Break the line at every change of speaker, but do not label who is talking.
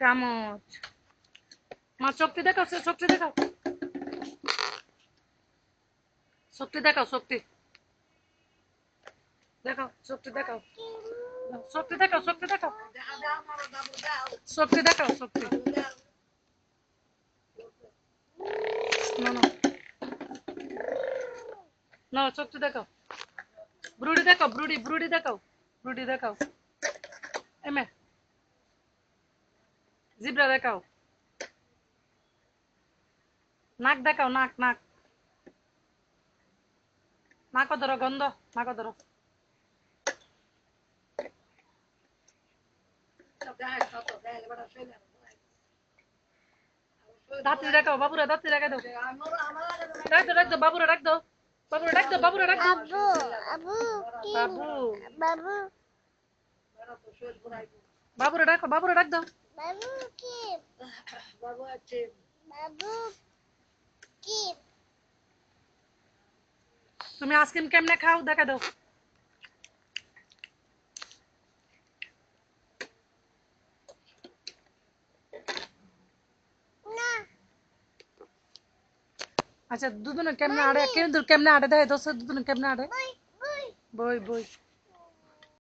চামচ মা শক্তি দেখাও শক্তি দেখাও শক্তি দেখাও শক্তি দেখাও শক্তি দেখাও শক্তি দেখাও শক্তি দেখাও শক্তি দেখাও শক্তি না না না শক্তি দেখাও ব্রুডি দেখাও ব্রুডি দেখাও ব্রুডি দেখাও এমে জিব্রা দেখাও নাক দেখাও নাক নাক নাক ধরো গন্ধ নাক ধরো দাঁতি দেখাও বাবুরা দাঁতি দেখা দাও রাখ দাও বাবুরা রাখ দাও বাবুরা ডাক দাও বাবুরা ডাক দাও
আবু
বাবু
বাবু
বাবুরা ডাকো বাবুরা ডাক দাও
বাবু কি বাবু আছে বাবু কি
তুমি আইসক্রিম কেমনে খাও দেখা দাও
না
আচ্ছা দুজনে কেমনে আড়ে কেমনে আড়ে দেয় দোস্ত দুজনে কেমনে আড়ে
বই বই
বই বই